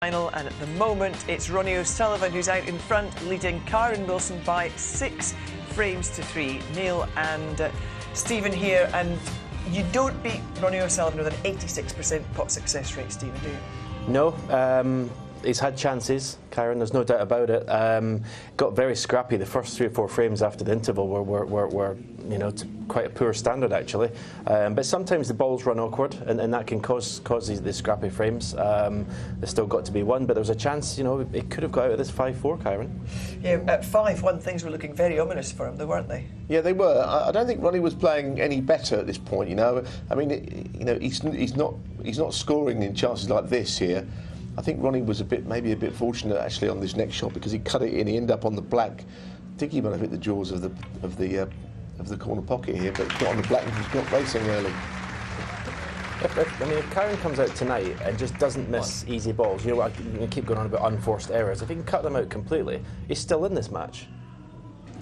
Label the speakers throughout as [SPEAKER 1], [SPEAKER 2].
[SPEAKER 1] Final, and at the moment it's Ronnie O'Sullivan who's out in front, leading Karen Wilson by 6 frames to 3. Neil and Stephen here, and you don't beat Ronnie O'Sullivan with an 86% pot success rate, Stephen, do you?
[SPEAKER 2] No, he's had chances, Karen, there's no doubt about it. Got very scrappy the first 3 or 4 frames after the interval were you know, to quite a poor standard actually. But sometimes the balls run awkward, and that can cause these scrappy frames. There's still got to be one, but there was a chance, you know, it could have got out of this 5-4, Karen.
[SPEAKER 1] Yeah, at 5-1 things were looking very ominous for him, though, weren't they?
[SPEAKER 3] Yeah, they were. I don't think Ronnie was playing any better at this point. You know, I mean, you know, he's not scoring in chances like this here. I think Ronnie was maybe a bit fortunate actually on this next shot because he cut it in. He ended up on the black. I think he might have hit the jaws of the corner pocket here, but it's not on the black. He's not racing early.
[SPEAKER 2] I mean, if Karen comes out tonight and just doesn't miss easy balls, you know, I keep going on about unforced errors. If he can cut them out completely, he's still in this match.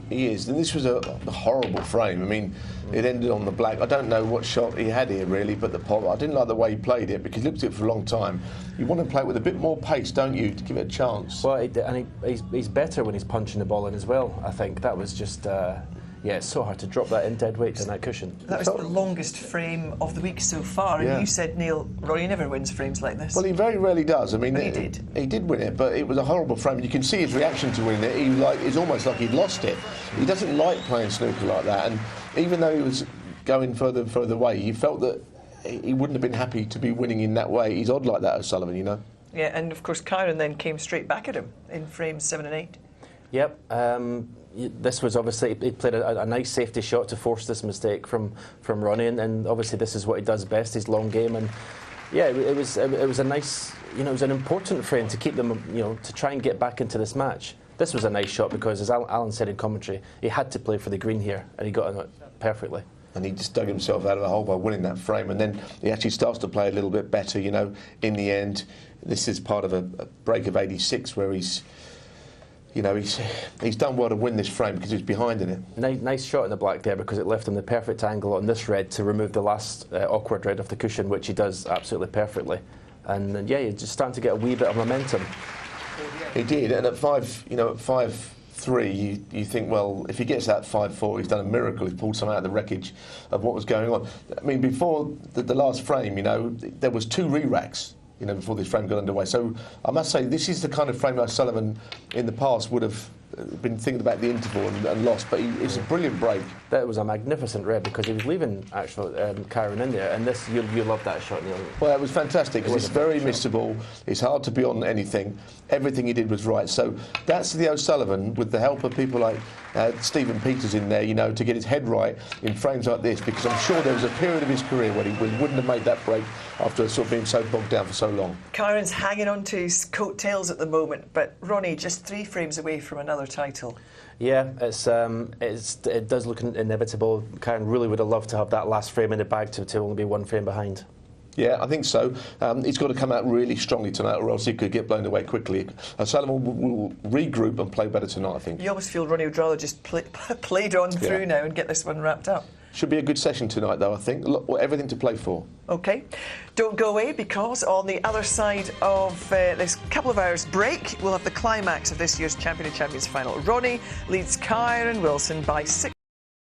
[SPEAKER 3] He is, and this was a horrible frame. I mean, it ended on the black. I don't know what shot he had here really, but the pot, I didn't like the way he played it because he looked at it for a long time. You want to play it with a bit more pace, don't you, to give it a chance?
[SPEAKER 2] Well, he's better when he's punching the ball in as well. I think that was just. Yeah, it's so hard to drop that in dead weight on that cushion.
[SPEAKER 1] That was the longest frame of the week so far, and you said, Neil, Ronnie never wins frames like this.
[SPEAKER 3] Well, he very rarely does. I mean,
[SPEAKER 1] he did.
[SPEAKER 3] He did win it, but it was a horrible frame. You can see his reaction to winning it. It's almost like he'd lost it. He doesn't like playing snooker like that, and even though he was going further and further away, he felt that he wouldn't have been happy to be winning in that way. He's odd like that, O'Sullivan, you know.
[SPEAKER 1] Yeah, and of course Karen then came straight back at him in frames 7 and 8.
[SPEAKER 2] Yep. This was obviously, he played a nice safety shot to force this mistake from Ronnie, and obviously this is what he does best, his long game. And yeah, it was a nice, you know, it was an important frame to keep them, you know, to try and get back into this match. This was a nice shot because, as Alan said in commentary, he had to play for the green here, and he got on it perfectly. And
[SPEAKER 3] he just dug himself out of a hole by winning that frame, and then he actually starts to play a little bit better, you know, in the end. This is part of a break of 86 where he's, you know, he's done well to win this frame because he's behind in it.
[SPEAKER 2] Nice shot in the black there because it left him the perfect angle on this red to remove the last awkward red off the cushion, which he does absolutely perfectly. And yeah, you're just starting to get a wee bit of momentum.
[SPEAKER 3] He did, and at 5-3, you think, well, if he gets that 5-4, he's done a miracle. He's pulled some out of the wreckage of what was going on. I mean, before the last frame, you know, there was 2 re-racks, you know, before this frame got underway. So I must say, this is the kind of frame O'Sullivan in the past would have been thinking about the interval and lost, but it's a brilliant break.
[SPEAKER 2] That was a magnificent red because he was leaving actually Karen in there, and this you love that shot, Neil.
[SPEAKER 3] Well, it was fantastic because it's very missable. It's hard to be on anything. Everything he did was right. So that's the O'Sullivan with the help of people like Stephen Peters in there, you know, to get his head right in frames like this, because I'm sure there was a period of his career when he wouldn't have made that break after sort of being so bogged down for so long.
[SPEAKER 1] Karen's hanging on to his coattails at the moment, but Ronnie just 3 frames away from another title.
[SPEAKER 2] Yeah, it does look inevitable. Karen really would have loved to have that last frame in the bag to only be 1 frame behind.
[SPEAKER 3] Yeah, I think so. He's got to come out really strongly tonight, or else he could get blown away quickly. O'Sullivan will regroup and play better tonight, I think.
[SPEAKER 1] You almost feel Ronnie would rather just played on through now and get this one wrapped up.
[SPEAKER 3] Should be a good session tonight, though, I think. Everything to play for. OK.
[SPEAKER 1] Don't go away, because on the other side of this couple of hours break, we'll have the climax of this year's Champion of Champions final. Ronnie leads Karen Wilson by 6.